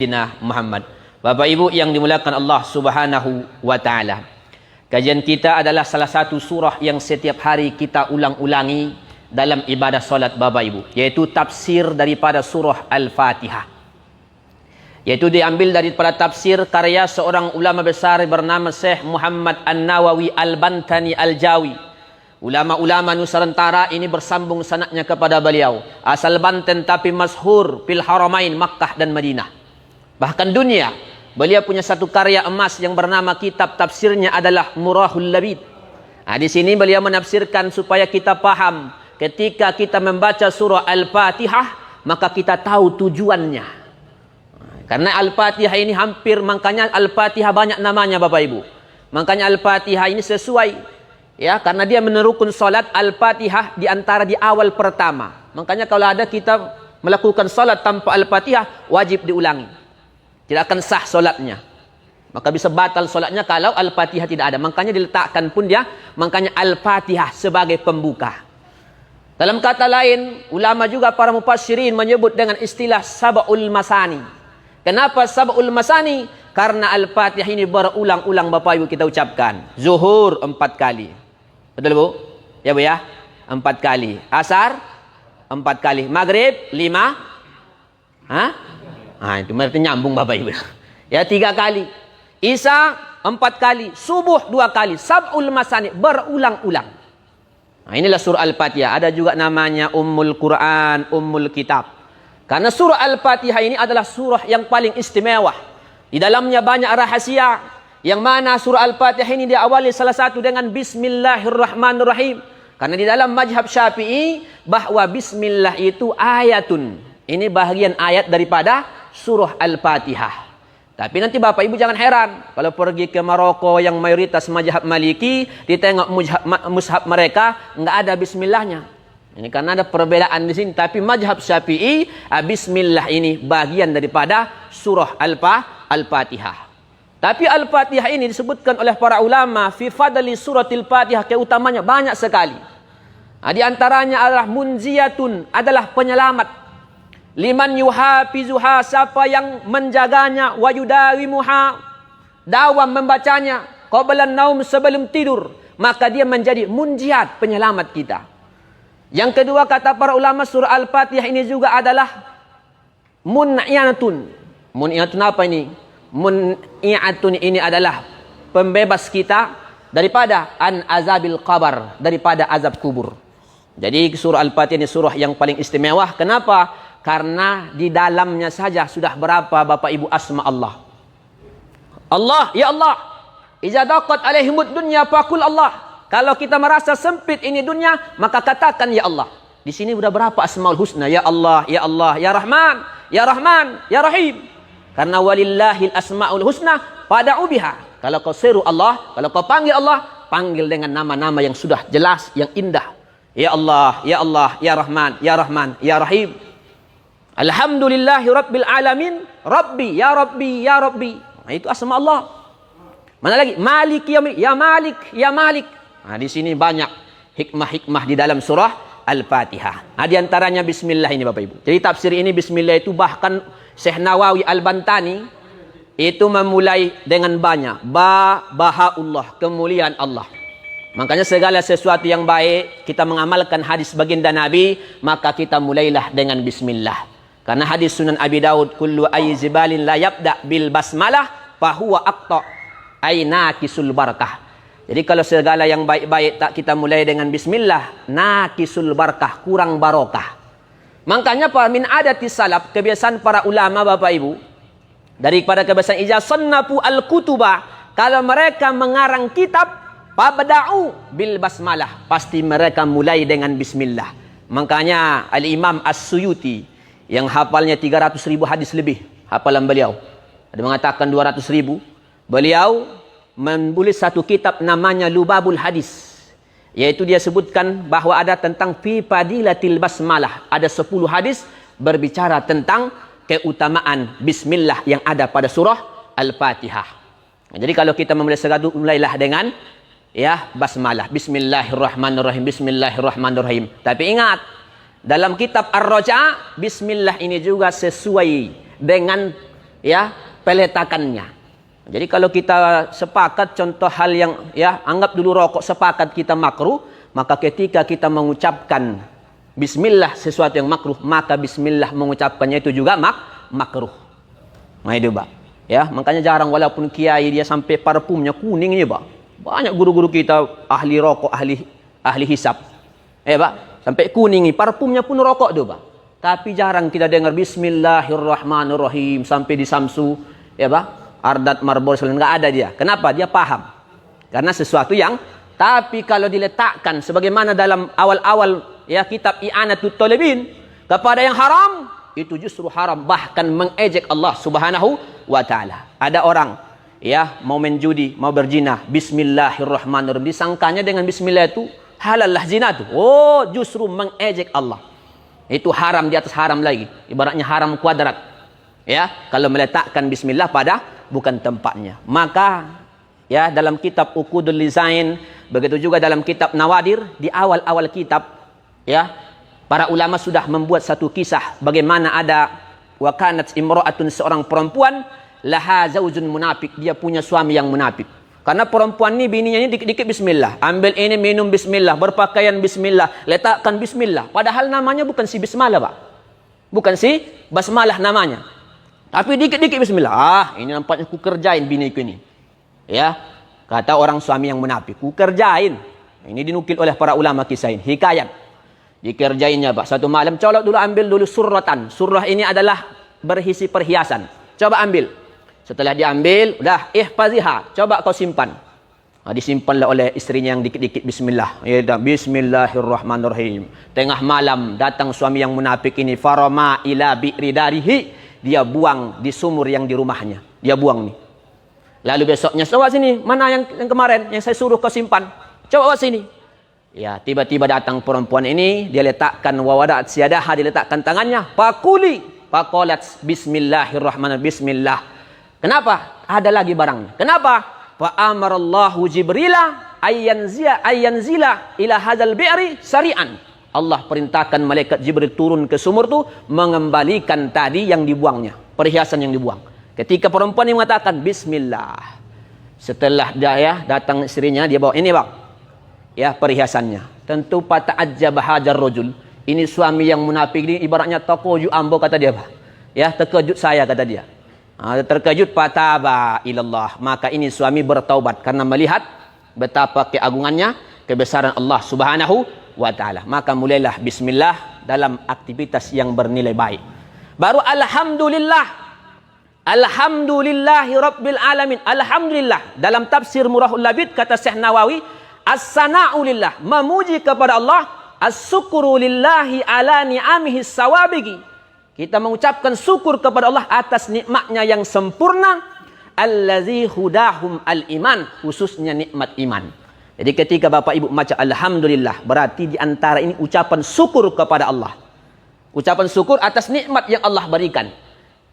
Sayyidina Muhammad. Bapak Ibu yang dimuliakan Allah Subhanahu wa taala. Kajian kita adalah salah satu surah yang setiap hari kita ulang-ulangi dalam ibadah solat Bapak Ibu, yaitu tafsir daripada surah Al-Fatihah. Yaitu diambil daripada tafsir karya seorang ulama besar bernama Syekh Muhammad An-Nawawi Al-Bantani Al-Jawi. Ulama-ulama Nusantara ini bersambung sanadnya kepada beliau. Asal Banten tapi masyhur fil Haramain Makkah dan Madinah. Bahkan dunia, beliau punya satu karya emas yang bernama kitab tafsirnya adalah Murahul Labid. Nah, di sini beliau menafsirkan supaya kita paham ketika kita membaca surah Al-Fatihah, maka kita tahu tujuannya. Karena Al-Fatihah ini hampir, makanya Al-Fatihah banyak namanya Bapak Ibu. Makanya Al-Fatihah ini sesuai, ya, karena dia menerukun salat Al-Fatihah di antara di awal pertama. Makanya kalau ada kita melakukan salat tanpa Al-Fatihah, wajib diulangi. Tidak akan sah solatnya. Maka bisa batal solatnya kalau Al-Fatihah tidak ada. Makanya diletakkan pun dia, makanya Al-Fatihah sebagai pembuka. Dalam kata lain, ulama juga para mufassirin menyebut dengan istilah Sab'ul Masani. Kenapa Sab'ul Masani? Karena Al-Fatihah ini berulang-ulang Bapak Ibu kita ucapkan. Zuhur 4 kali. Betul Bu? Ya Bu ya? 4 kali. Asar 4 kali. Maghrib 5. Hah? Nah, itu berarti nyambung Bapak Ibu. Ya 3 kali. Isya 4 kali. Subuh 2 kali. Sab'ul Masani berulang-ulang. Nah, inilah surah Al-Fatihah. Ada juga namanya Ummul Quran, Ummul Kitab. Karena surah Al-Fatihah ini adalah surah yang paling istimewa. Di dalamnya banyak rahasia. Yang mana surah Al-Fatihah ini diawali salah satu dengan Bismillahirrahmanirrahim. Karena di dalam mazhab Syafi'i bahwa Bismillah itu ayatun. Ini bahagian ayat daripada surah Al-Fatihah. Tapi nanti Bapak Ibu jangan heran. Kalau pergi ke Maroko yang mayoritas mazhab Maliki, ditengok mushaf mereka, nggak ada bismillahnya. Ini karena ada perbedaan di sini. Tapi mazhab Syafi'i, bismillah ini bagian daripada surah Al-Fatihah. Tapi Al-Fatihah ini disebutkan oleh para ulama, fi fadli suratil Fatihah, keutamanya banyak sekali. Nah, di antaranya adalah munziyatun, adalah penyelamat. Liman yuhafizuha, siapa yang menjaganya, wa yudawimuha, dawam membacanya, qablan naum, sebelum tidur, maka dia menjadi munjiat, penyelamat kita. Yang kedua kata para ulama, surah Al-Fatihah ini juga adalah mun'iyatun. Mun'iyatun apa ini? Mun'iyatun ini adalah pembebas kita daripada an azabil qabar, daripada azab kubur. Jadi surah Al-Fatihah ini surah yang paling istimewa. Kenapa? Karena di dalamnya saja sudah berapa Bapak Ibu asma Allah. Allah, ya Allah. Iza daqat alaihimud dunya faqul Allah. Kalau kita merasa sempit ini dunia, maka katakan ya Allah. Di sini sudah berapa asmaul husna? Ya Allah, ya Allah, ya Rahman, ya Rahman, ya Rahim. Karena walillahil asmaul husna fad'u biha. Kalau kau seru Allah, kalau kau panggil Allah, panggil dengan nama-nama yang sudah jelas, yang indah. Ya Allah, ya Allah, ya Rahman, ya Rahman, ya Rahim. Alhamdulillahi Rabbil Alamin. Rabbi, ya Rabbi, ya Rabbi. Nah, itu asma Allah. Mana lagi? Malik, ya Malik, ya Malik. Nah, di sini banyak hikmah-hikmah di dalam surah Al-Fatihah. Nah, di antaranya bismillah ini Bapak Ibu. Jadi tafsir ini bismillah itu bahkan Syekh Nawawi Al-Bantani itu memulai dengan banyak bahaullah, kemuliaan Allah. Makanya segala sesuatu yang baik, kita mengamalkan hadis baginda Nabi, maka kita mulailah dengan bismillah. Karena hadis Sunan Abi Daud, kullu ayzibalin la yabda bil basmalah fahuwa aqta aina kisul barakah. Jadi kalau segala yang baik-baik tak kita mulai dengan bismillah, nakisul barakah, kurang barokah. Makanya min adati salaf, kebiasaan para ulama Bapak Ibu, daripada kebiasaan ijaz sannafu al-kutuba, kalau mereka mengarang kitab, fabda'u bil basmalah, pasti mereka mulai dengan bismillah. Makanya Al-Imam As-Suyuti yang hafalnya 300.000 hadis lebih, hafalan beliau. Ada mengatakan 200.000. Beliau menulis satu kitab namanya Lubabul Hadis. Yaitu dia sebutkan bahwa ada tentang fi fadilatil basmalah. Ada 10 hadis berbicara tentang keutamaan bismillah yang ada pada surah Al-Fatihah. Nah, jadi kalau kita memulai segala, mulailah dengan ya basmalah. Bismillahirrahmanirrahim. Bismillahirrahmanirrahim. Tapi ingat, dalam kitab Ar-Raja, bismillah ini juga sesuai dengan ya peletakannya. Jadi kalau kita sepakat contoh hal yang ya anggap dulu rokok sepakat kita makruh, maka ketika kita mengucapkan bismillah sesuatu yang makruh, maka bismillah mengucapkannya itu juga makruh. Nah itu Pak. Ya, makanya jarang walaupun kiai dia sampai parfumnya kuning ini Pak. Banyak guru-guru kita ahli rokok, ahli hisab. Pak, sampai kuning ini parfumnya pun rokok tuh Pak. Tapi jarang kita dengar bismillahirrahmanirrahim sampai di Samsu, ya Pak. Ardat Marbol enggak ada dia. Kenapa? Dia paham. Karena sesuatu yang tapi kalau diletakkan sebagaimana dalam awal-awal ya kitab I'anatut Thalibin kepada yang haram, itu justru haram, bahkan mengejek Allah Subhanahu wa taala. Ada orang ya mau main judi, mau berzina, bismillahirrahmanirrahim, disangkanya dengan bismillah itu halal lah zina itu. Oh, justru mengejek Allah. Itu haram di atas haram lagi. Ibaratnya haram kuadrat. Ya, kalau meletakkan bismillah pada bukan tempatnya. Maka ya dalam kitab Uqudul Lizain, begitu juga dalam kitab Nawadir, di awal-awal kitab ya para ulama sudah membuat satu kisah bagaimana ada wakanat imra'atun, seorang perempuan, laha zaujun munafik, dia punya suami yang munafik. Karena perempuan ini bininya ini dikit-dikit bismillah, ambil ini minum bismillah, berpakaian bismillah, letakkan bismillah. Padahal namanya bukan si bismillah Pak. Bukan si basmalah namanya. Tapi dikit-dikit bismillah. Ini nampaknya ku kerjain biniku ini. Ya, kata orang suami yang munafik, ku kerjain. Ini dinukil oleh para ulama kisah ini, hikayat. Dikerjainnya Pak. Satu malam, colok dulu, ambil dulu surratan. Surah ini adalah berisi perhiasan. Coba ambil. Setelah diambil, udah ihfaziha. Coba kau simpan. Nah, disimpanlah oleh istrinya yang dikit-dikit bismillah. Ya, bismillahirrahmanirrahim. Tengah malam datang suami yang munafik ini, farama ila bi'ri darihi. Dia buang di sumur yang di rumahnya. Dia buang nih. Lalu besoknya, coba sini. Mana yang kemarin yang saya suruh kau simpan? Coba sini. Ya, tiba-tiba datang perempuan ini, dia letakkan wawadat siyadaha, diletakkan tangannya, pakuli, pakolat bismillahirrahmanirrahim, bismillah. Kenapa? Ada lagi barangnya. Kenapa? Fa amarallahu Jibrila ayyanzila ila hadzal bi'ri sari'an. Allah perintahkan malaikat Jibril turun ke sumur itu mengembalikan tadi yang dibuangnya, perhiasan yang dibuang. Ketika perempuan ini mengatakan bismillah, setelah dia datang istrinya, dia bawa ini Bang. Ya, perhiasannya. Tentu pata'ajjaba hajar rajul. Ini suami yang munafik ini ibaratnya takoju ambo kata dia, Pak. Ya, terkejut saya kata dia. Terkejut, pataba ilallah. Maka ini suami bertaubat karena melihat betapa keagungannya, kebesaran Allah Subhanahu wa taala. Maka mulailah bismillah dalam aktivitas yang bernilai baik. Baru alhamdulillah. Alhamdulillahi rabbil alamin. Alhamdulillah. Dalam tafsir Murahul Labid kata Syekh Nawawi, as-sana'u lillah, memuji kepada Allah, as-syukru lillahi ala ni'amihi sawabigi. Kita mengucapkan syukur kepada Allah atas nikmatnya yang sempurna, allazi hudahum al-iman, khususnya nikmat iman. Jadi ketika Bapak Ibu baca alhamdulillah, berarti di antara ini ucapan syukur kepada Allah. Ucapan syukur atas nikmat yang Allah berikan.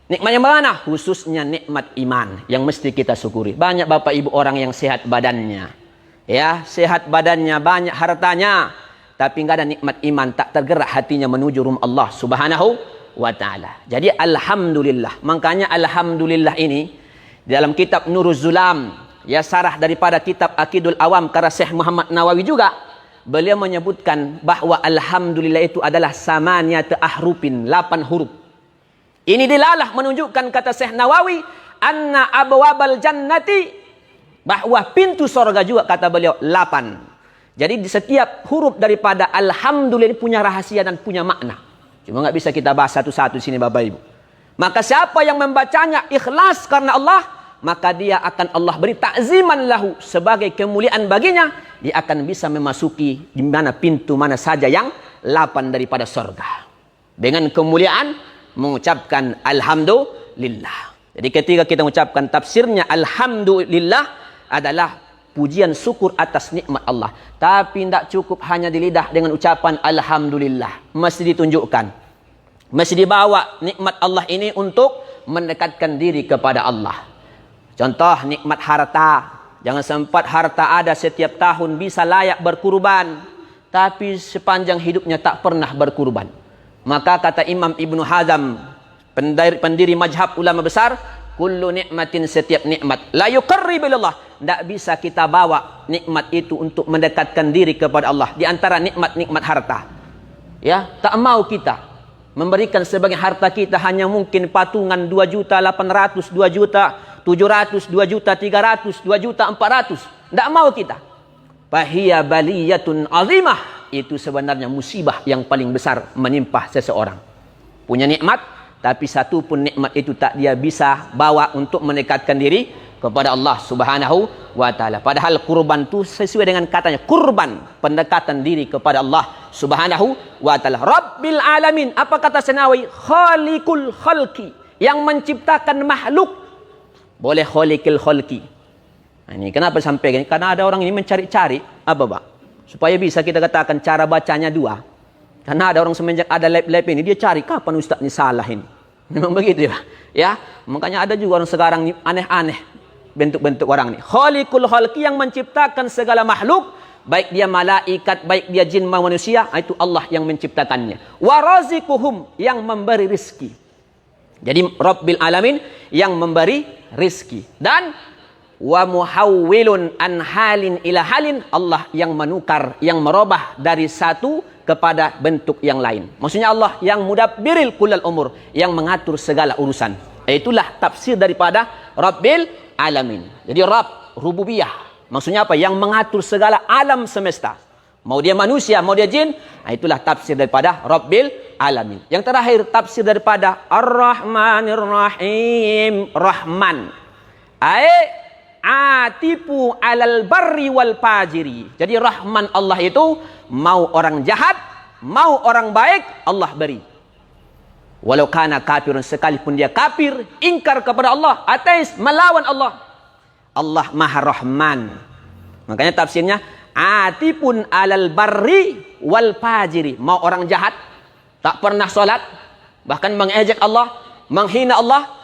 Nikmat yang mana? Khususnya nikmat iman yang mesti kita syukuri. Banyak Bapak Ibu orang yang sehat badannya. Ya, sehat badannya, banyak hartanya, tapi enggak ada nikmat iman, tak tergerak hatinya menuju rumah Allah Subhanahu wa taala. Jadi alhamdulillah. Makanya alhamdulillah ini dalam kitab Nuruz Zulam, ya sarah daripada kitab Aqidul Awam karya Syekh Muhammad Nawawi juga, beliau menyebutkan bahwa alhamdulillah itu adalah samaniyat ahrufin, 8 huruf. Ini dilalah menunjukkan kata Syekh Nawawi, anna abwabal jannati, bahwa pintu sorga juga kata beliau 8. Jadi di setiap huruf daripada alhamdulillah ini punya rahasia dan punya makna. Cuma nggak bisa kita bahas satu-satu di sini Bapak Ibu. Maka siapa yang membacanya ikhlas karena Allah, maka dia akan Allah beri ta'ziman lahu, sebagai kemuliaan baginya, dia akan bisa memasuki di mana pintu mana saja yang 8 daripada sorga. Dengan kemuliaan mengucapkan alhamdulillah. Jadi ketika kita mengucapkan tafsirnya alhamdulillah adalah pujian syukur atas nikmat Allah. Tapi tidak cukup hanya di lidah dengan ucapan alhamdulillah. Mesti ditunjukkan. Mesti dibawa nikmat Allah ini untuk mendekatkan diri kepada Allah. Contoh nikmat harta. Jangan sempat harta ada setiap tahun bisa layak berkurban, tapi sepanjang hidupnya tak pernah berkurban. Maka kata Imam Ibnu Hazm, pendiri mazhab ulama besar, kullu nikmatin, setiap nikmat, la yuqarribu ilallah, tidak bisa kita bawa nikmat itu untuk mendekatkan diri kepada Allah. Di antara nikmat-nikmat harta, ya, tak mau kita memberikan sebagian harta kita hanya mungkin patungan 2.800.000, 2.700.000, 2.300.000, 2.400.000. Tidak mau kita. Fahiya baliyatun azimah, itu sebenarnya musibah yang paling besar menimpa seseorang. Punya nikmat, tapi satu pun nikmat itu tak dia bisa bawa untuk mendekatkan diri kepada Allah Subhanahu wa taala. Padahal kurban itu sesuai dengan katanya, kurban, pendekatan diri kepada Allah Subhanahu wa taala. Rabbil alamin, apa kata Senawi? Khaliqul khalqi, yang menciptakan makhluk. Boleh khaliqil khalqi. Nah, ini kenapa sampai gini? Karena ada orang ini mencari-cari apa, Pak? Supaya bisa kita katakan cara bacanya dua. Karena ada orang semenjak ada live ini, dia cari kapan Ustaz ini salah ini. Memang begitu ya. Ya, makanya ada juga orang sekarang ini aneh-aneh bentuk-bentuk orang ini. Khaliqul khalqi, yang menciptakan segala makhluk, baik dia malaikat, baik dia jin manusia, itu Allah yang menciptakannya. Warazikuhum, yang memberi rizki. Jadi Rabbil alamin, yang memberi rizki. Dan wa muhawwilun an halin ila halin, Allah yang menukar, yang merubah dari satu kepada bentuk yang lain. Maksudnya Allah yang mudabbiril kullal umur, yang mengatur segala urusan. Itulah tafsir daripada Rabbil alamin. Jadi Rabb, rububiyah. Maksudnya apa? Yang mengatur segala alam semesta. Mau dia manusia, mau dia jin, itulah tafsir daripada Rabbil alamin. Yang terakhir tafsir daripada Ar-Rahmanir Rahim, Rahman. Atipu alal barri wal fajiri. Jadi Rahman Allah itu, mau orang jahat, mau orang baik, Allah beri. Walau kana kafirun, sekalipun dia kafir, ingkar kepada Allah, ateis, melawan Allah, Allah Maha Rahman. Makanya tafsirnya atipun alal barri wal fajiri. Mau orang jahat, tak pernah sholat, bahkan mengejek Allah, menghina Allah,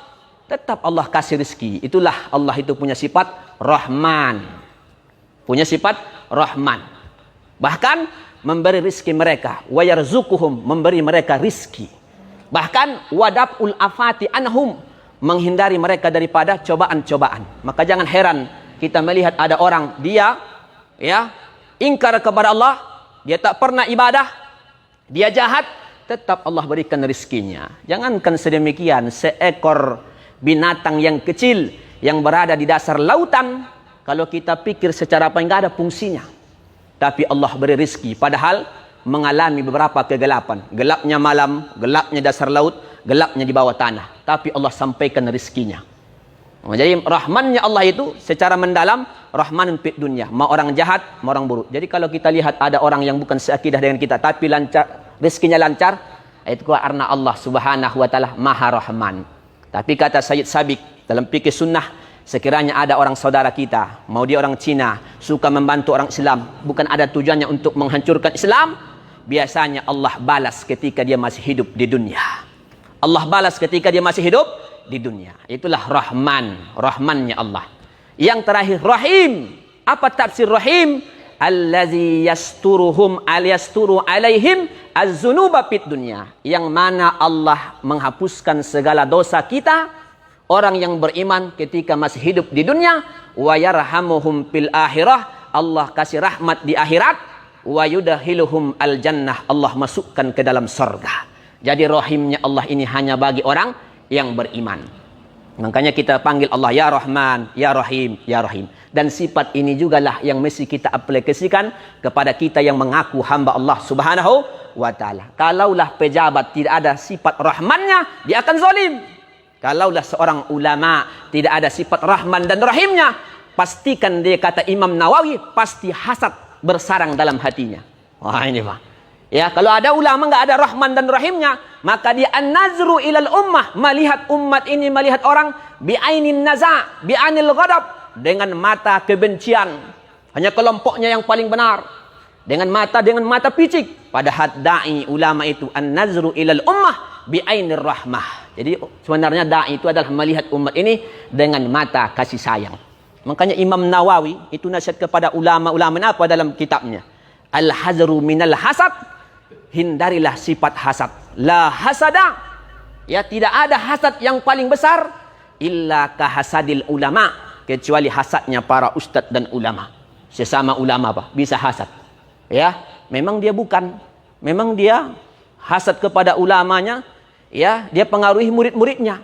tetap Allah kasih rezeki. Itulah Allah itu punya sifat Rahman. Punya sifat Rahman. Bahkan memberi rezeki mereka. Wa yarzuquhum, memberi mereka rezeki. Bahkan wadabul afati anhum, menghindari mereka daripada cobaan-cobaan. Maka jangan heran kita melihat ada orang, dia ya ingkar kepada Allah, dia tak pernah ibadah, dia jahat, tetap Allah berikan rezekinya. Jangankan sedemikian, seekor binatang yang kecil yang berada di dasar lautan, kalau kita pikir secara apa, enggak ada fungsinya, tapi Allah beri rezeki, padahal mengalami beberapa kegelapan, gelapnya malam, gelapnya dasar laut, gelapnya di bawah tanah, tapi Allah sampaikan rezekinya. Jadi rahmannya Allah itu secara mendalam, rahmanun fid dunya, mau orang jahat, mau orang buruk. Jadi kalau kita lihat ada orang yang bukan seakidah dengan kita, tapi lancar, rezekinya lancar, itu karena Allah Subhanahu wa taala Maha Rahman. Tapi kata Sayyid Sabiq dalam fikih sunnah, sekiranya ada orang saudara kita, mau dia orang Cina, suka membantu orang Islam, bukan ada tujuannya untuk menghancurkan Islam, biasanya Allah balas ketika dia masih hidup di dunia. Allah balas ketika dia masih hidup di dunia. Itulah Rahman, Rahmannya Allah. Yang terakhir Rahim. Apa tafsir Rahim? Allazi yasturu alaihim az-zunuba fid dunya, yang mana Allah menghapuskan segala dosa kita, orang yang beriman ketika masih hidup di dunia, wa yarhamuhum fil akhirah, Allah kasih rahmat di akhirat, wa yudkhiluhum al jannah, Allah masukkan ke dalam surga. Jadi rahimnya Allah ini hanya bagi orang yang beriman. Makanya kita panggil Allah ya Rahman, ya Rahim, ya Rahim. Dan sifat ini jugalah yang mesti kita aplikasikan kepada kita yang mengaku hamba Allah Subhanahu wa taala. Kalaulah pejabat tidak ada sifat Rahmannya, dia akan zalim. Kalaulah seorang ulama tidak ada sifat Rahman dan Rahimnya, pastikan dia, kata Imam Nawawi, pasti hasad bersarang dalam hatinya. Wah ini Pak. Ya, kalau ada ulama nggak ada Rahman dan Rahimnya, maka dia an-nazru ilal ummah, melihat umat ini, melihat orang bi'ainin naza, bi'anil ghadab, dengan mata kebencian. Hanya kelompoknya yang paling benar. Dengan mata picik. Padahal dai ulama itu an-nazru ilal ummah bi'ainir rahmah. Jadi sebenarnya dai itu adalah melihat umat ini dengan mata kasih sayang. Makanya Imam Nawawi itu nasihat kepada ulama-ulama apa dalam kitabnya? Al-hazru minal hasad, hindarilah sifat hasad. La hasada, ya tidak ada hasad yang paling besar illa kahasadil ulama, kecuali hasadnya para ustadz dan ulama. Sesama ulama apa? Bisa hasad. Ya, memang dia bukan. Memang dia hasad kepada ulamanya, ya, dia pengaruhi murid-muridnya.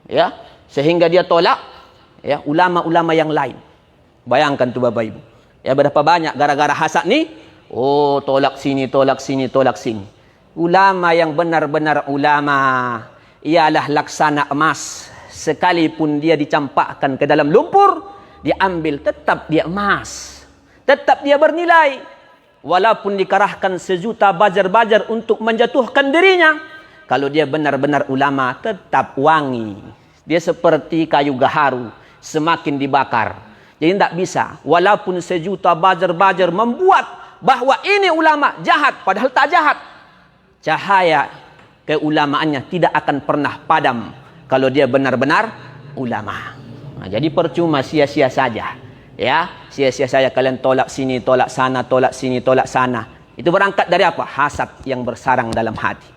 Ya, sehingga dia tolak ya ulama-ulama yang lain. Bayangkan tuh Bapak Ibu. Ya, berapa banyak gara-gara hasad nih? Oh, tolak sini, tolak sini, tolak sini. Ulama yang benar-benar ulama ialah laksana emas. Sekalipun dia dicampakkan ke dalam lumpur, diambil tetap dia emas. Tetap dia bernilai. Walaupun dikerahkan sejuta bajar-bajar untuk menjatuhkan dirinya, kalau dia benar-benar ulama, tetap wangi. Dia seperti kayu gaharu, semakin dibakar. Jadi tidak bisa. Walaupun sejuta bajar-bajar membuat bahwa ini ulama jahat, padahal tak jahat. Cahaya keulamaannya tidak akan pernah padam kalau dia benar-benar ulama. Nah, jadi percuma, sia-sia saja. Ya, sia-sia saja kalian tolak sini, tolak sana, tolak sini, tolak sana. Itu berangkat dari apa? Hasad yang bersarang dalam hati.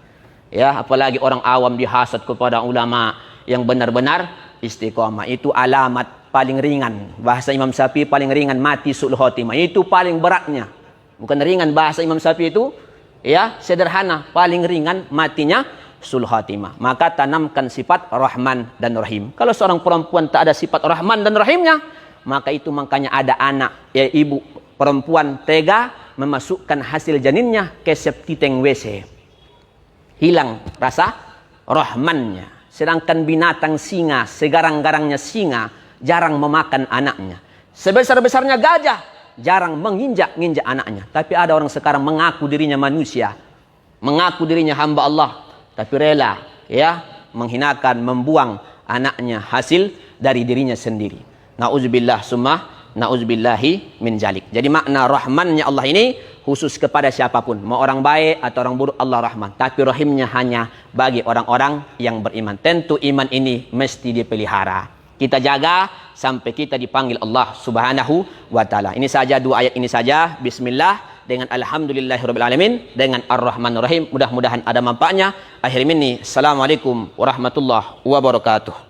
Ya, apalagi orang awam dihasad kepada ulama yang benar-benar istiqamah. Itu alamat paling ringan. Bahasa Imam Syafi'i paling ringan, mati su'ul khotimah. Itu paling beratnya. Bukan ringan bahasa Imam Syafi'i itu, ya, sederhana, paling ringan matinya su'ul khotimah. Maka tanamkan sifat Rahman dan Rahim. Kalau seorang perempuan tak ada sifat Rahman dan Rahimnya, maka itu makanya ada anak, ya, ibu perempuan tega memasukkan hasil janinnya ke septi tank WC. Hilang rasa Rahmannya. Sedangkan binatang singa, segarang-garangnya singa, jarang memakan anaknya. Sebesar-besarnya gajah, jarang menginjak-injak anaknya. Tapi ada orang sekarang mengaku dirinya manusia, mengaku dirinya hamba Allah, tapi rela, ya, menghinakan, membuang anaknya hasil dari dirinya sendiri. Na'udzubillah summa na'udzubillahi min jalik. Jadi makna rahmannya Allah ini khusus kepada siapapun, mau orang baik atau orang buruk, Allah Rahman. Tapi rahimnya hanya bagi orang-orang yang beriman. Tentu iman ini mesti dipelihara. Kita jaga sampai kita dipanggil Allah Subhanahu wa taala. Ini saja dua ayat ini saja. Bismillah dengan alhamdulillahirabbil alamin dengan ar-rahmanir rahim. Mudah-mudahan ada manfaatnya. Akhir ini, assalamualaikum warahmatullahi wabarakatuh.